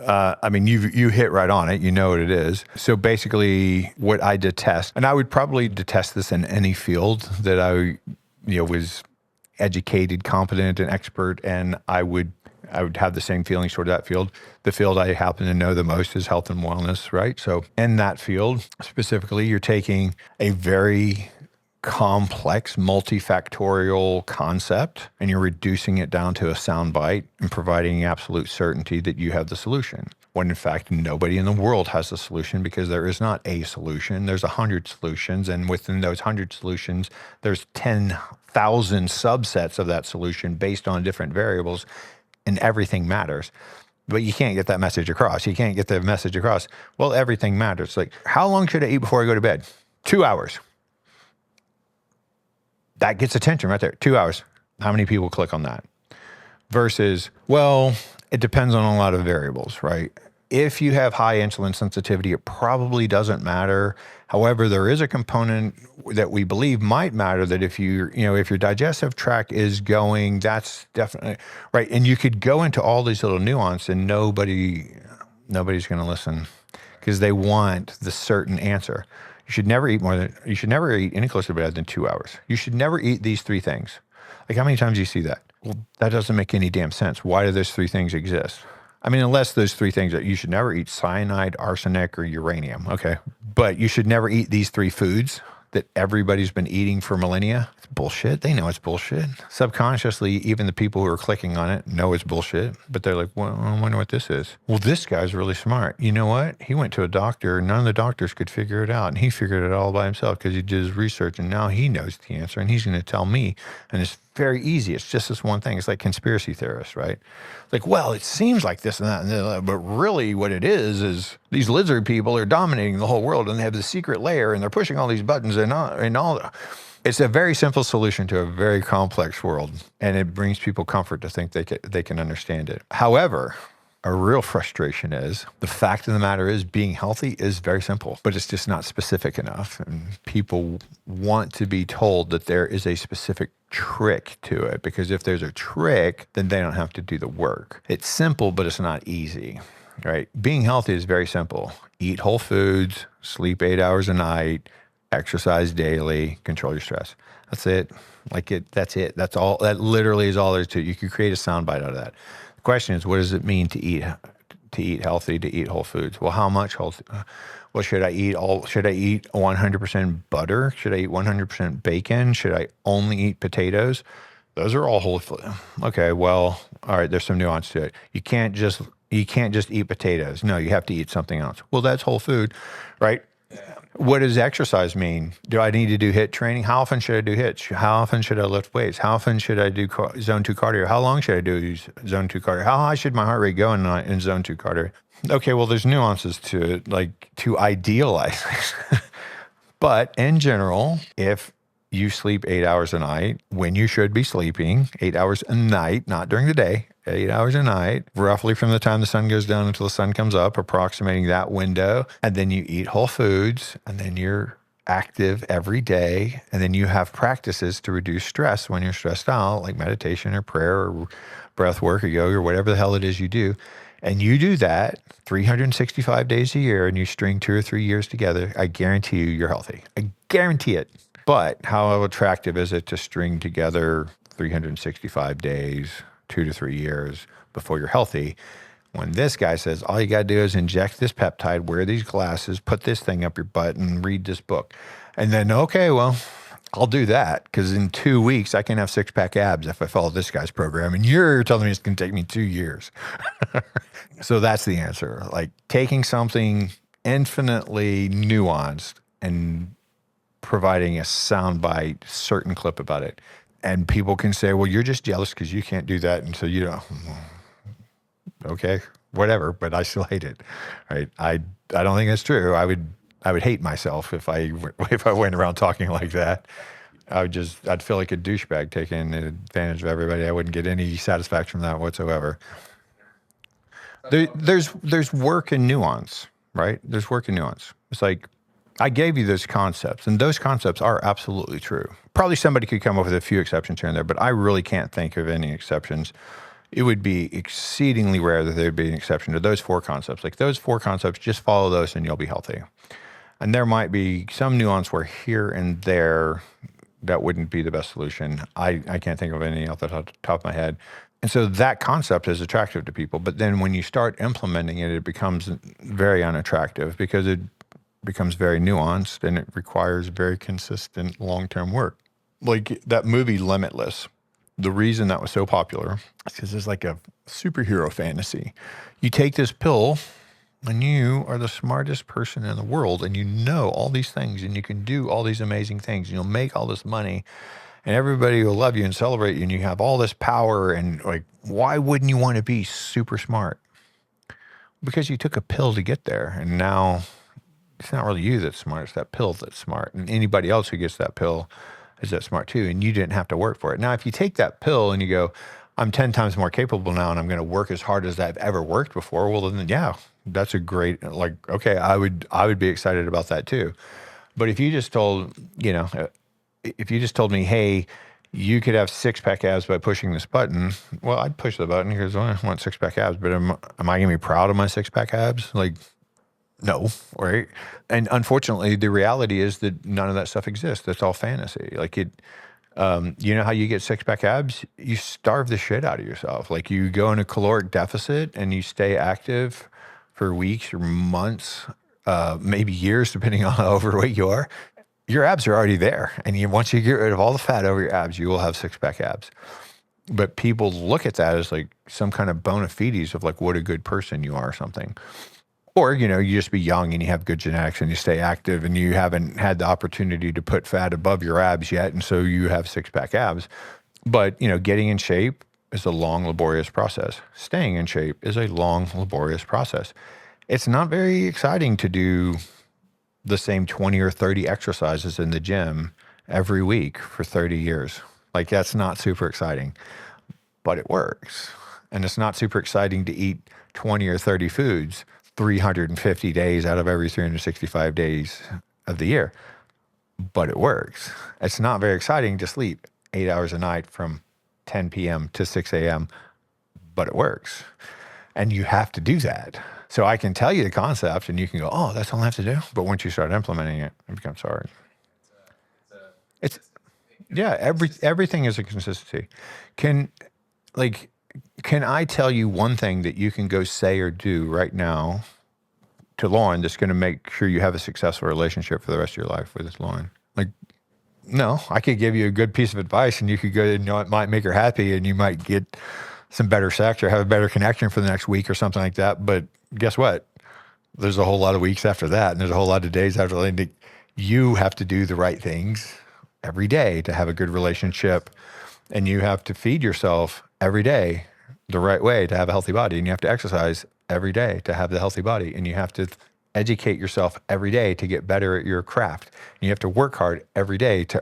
I mean, you hit right on it. You know what it is. So basically what I detest, and I would probably detest this in any field that I, was educated, competent, and expert, and I would have the same feelings toward that field. The field I happen to know the most is health and wellness, right? So in that field specifically, you're taking a very complex, multifactorial concept, and you're reducing it down to a soundbite and providing absolute certainty that you have the solution. When in fact, nobody in the world has a solution, because there is not a solution. There's 100 solutions, and within those 100 solutions, there's 10,000 subsets of that solution based on different variables, and everything matters. But you can't get that message across. You can't get the message across. Well, everything matters. Like, how long should I eat before I go to bed? 2 hours. That gets attention right there. 2 hours. How many people click on that? Versus, well, it depends on a lot of variables, right? If you have high insulin sensitivity, it probably doesn't matter. However, there is a component that we believe might matter, that if if your digestive tract is going, that's definitely right. And you could go into all these little nuance, and nobody's going to listen, because they want the certain answer. You should never eat any closer to bed than 2 hours. You should never eat these three things. Like, how many times do you see that? Well, that doesn't make any damn sense. Why do those three things exist? I mean, unless those three things, that you should never eat cyanide, arsenic, or uranium. Okay. But you should never eat these three foods that everybody's been eating for millennia. It's bullshit. They know it's bullshit. Subconsciously, even the people who are clicking on it know it's bullshit, but they're like, well, I wonder what this is. Well, this guy's really smart. You know what? He went to a doctor. None of the doctors could figure it out, and he figured it all by himself because he did his research, and now he knows the answer, and he's going to tell me. And it's very easy. It's just this one thing. It's like conspiracy theorists, right? Like, well, it seems like this and that, but really what it is these lizard people are dominating the whole world, and they have the secret layer, and they're pushing all these buttons and all. It's a very simple solution to a very complex world, and it brings people comfort to think they can understand it. However, a real frustration is, the fact of the matter is, being healthy is very simple, but it's just not specific enough. And people want to be told that there is a specific trick to it, because if there's a trick, then they don't have to do the work. It's simple, but it's not easy, right? Being healthy is very simple. Eat whole foods, sleep 8 hours a night, exercise daily, control your stress. That's it. That's it. That's all. That literally is all there is to it. You can create a soundbite out of that. The question is, what does it mean to eat healthy, to eat whole foods? Well, how much whole? Well, should I eat 100% butter? Should I eat 100% bacon? Should I only eat potatoes? Those are all whole foods. Okay, well, all right, there's some nuance to it. You can't just eat potatoes. No, you have to eat something else. Well, that's whole food, right? What does exercise mean? Do I need to do HIIT training? How often should I do HIITs? How often should I lift weights? How often should I do zone 2 cardio? How long should I do zone 2 cardio? How high should my heart rate go in zone 2 cardio? Okay, well, there's nuances to it, like to idealize. But in general, if you sleep 8 hours a night when you should be sleeping 8 hours a night, not during the day, 8 hours a night, roughly from the time the sun goes down until the sun comes up, approximating that window. And then you eat whole foods, and then you're active every day. And then you have practices to reduce stress when you're stressed out, like meditation or prayer or breath work or yoga or whatever the hell it is you do. And you do that 365 days a year, and you string 2 or 3 years together. I guarantee you're healthy. I guarantee it. But how attractive is it to string together 365 days, 2 to 3 years before you're healthy, when this guy says, all you got to do is inject this peptide, wear these glasses, put this thing up your butt, and read this book. And then, okay, well, I'll do that, because in 2 weeks, I can have 6-pack abs if I follow this guy's program. And you're telling me it's going to take me 2 years. So that's the answer. Like, taking something infinitely nuanced and providing a soundbite, certain clip about it. And people can say, well, you're just jealous because you can't do that. And so, okay, whatever, but I still hate it. Right? I don't think that's true. I would hate myself if I went around talking like that. I'd feel like a douchebag taking advantage of everybody. I wouldn't get any satisfaction from that whatsoever. There's work and nuance, right? There's work and nuance. It's like, I gave you those concepts, and those concepts are absolutely true. Probably somebody could come up with a few exceptions here and there, but I really can't think of any exceptions. it would be exceedingly rare that there'd be an exception to those 4 concepts. Like those 4 concepts, just follow those and you'll be healthy. And there might be some nuance where here and there that wouldn't be the best solution. I can't think of any off the top of my head. And so that concept is attractive to people. But then when you start implementing it, it becomes very unattractive because it becomes very nuanced and it requires very consistent long-term work. Like that movie Limitless, the reason that was so popular is because it's like a superhero fantasy. You take this pill and you are the smartest person in the world and you know all these things and you can do all these amazing things and you'll make all this money and everybody will love you and celebrate you and you have all this power. And like, why wouldn't you want to be super smart? Because you took a pill to get there. And now it's not really you that's smart. It's that pill that's smart. And anybody else who gets that pill is that smart too. And you didn't have to work for it. Now, if you take that pill and you go, I'm 10 times more capable now and I'm going to work as hard as I've ever worked before. Well, then, yeah, that's a great, like, okay, I would be excited about that too. But if you just told, if you just told me, hey, you could have 6-pack abs by pushing this button, well, I'd push the button because I want 6-pack abs, but am I going to be proud of my 6-pack abs? Like, no, right? And unfortunately, the reality is that none of that stuff exists. That's all fantasy. Like you know how you get 6-pack abs? You starve the shit out of yourself. Like you go in a caloric deficit and you stay active for weeks or months, maybe years, depending on how overweight you are. Your abs are already there. And once you get rid of all the fat over your abs, you will have 6-pack abs. But people look at that as like some kind of bona fides of like what a good person you are or something. Or, you just be young and you have good genetics and you stay active and you haven't had the opportunity to put fat above your abs yet. And so you have 6-pack abs. But, getting in shape is a long, laborious process. Staying in shape is a long, laborious process. It's not very exciting to do the same 20 or 30 exercises in the gym every week for 30 years. Like that's not super exciting, but it works. And it's not super exciting to eat 20 or 30 foods 350 days out of every 365 days of the year, but it works. It's not very exciting to sleep 8 hours a night from 10 p.m. to 6 a.m., but it works. And you have to do that. So I can tell you the concept and you can go, oh, that's all I have to do. But once you start implementing it, it becomes hard. Everything is a consistency. Can I tell you one thing that you can go say or do right now to Lauren that's going to make sure you have a successful relationship for the rest of your life with this Lauren? Like, no, I could give you a good piece of advice and you could go, it might make her happy and you might get some better sex or have a better connection for the next week or something like that. But guess what? There's a whole lot of weeks after that. And there's a whole lot of days after that. You have to do the right things every day to have a good relationship. And you have to feed yourself every day the right way to have a healthy body. And you have to exercise every day to have the healthy body. And you have to educate yourself every day to get better at your craft. And you have to work hard every day to